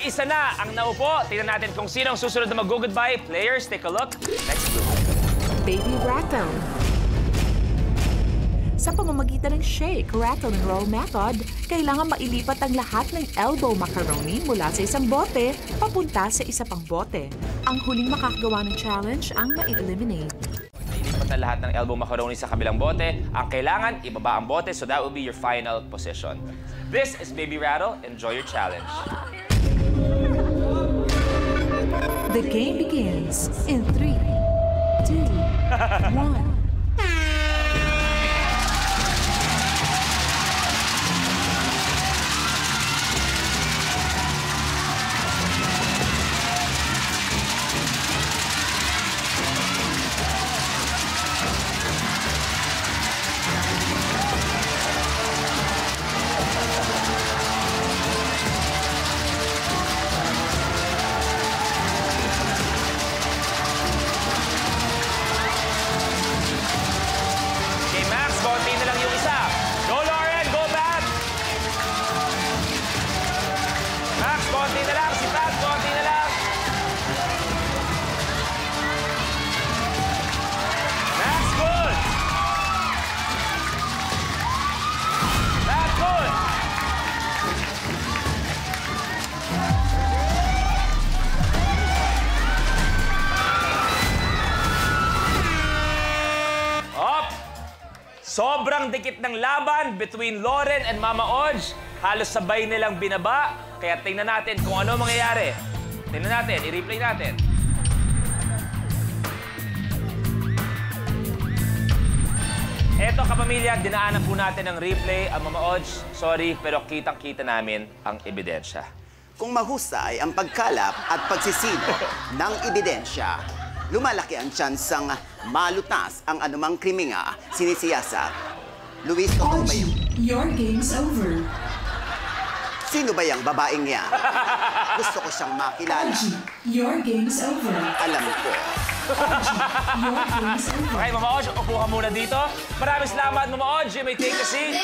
Isa na ang naupo. Tingnan natin kung sino ang susunod na mag-goodbye. Players, take a look. Next group. Baby rattle. Sa pamamagitan ng shake, rattle, and roll method, kailangan mailipat ang lahat ng elbow macaroni mula sa isang bote papunta sa isa pang bote. Ang huling makakagawa ng challenge ang ma-eliminate. Ilipat na lahat ng elbow macaroni sa kabilang bote. Ang kailangan, ibaba ang bote, so that will be your final position. This is Baby Rattle. Enjoy your challenge. The game begins in 3, 2, 1. Sobrang dikit ng laban between Lauren and Mama Odge. Halos sabay nilang binaba. Kaya tingnan natin kung ano mangyayari. Tingnan natin, i-replay natin. Eto kapamilya, dinaanan po natin ang replay. Ang Mama Odge, sorry, pero kitang-kita namin ang ebidensya. Kung mahusay ang pagkalap at pagsisibo ng ebidensya, lumalaki ang tsansang malutas ang anumang kriminga sinisiyasat. Luis, totoo ba yun? Your game's over. Sino ba yung babaeng yan? Gusto ko siyang makilala. Your game's over. Alam ko. Your game's over. Okay, Mama Odge, upo ka muna dito. Maraming salamat, Mama Odge. You may take a seat.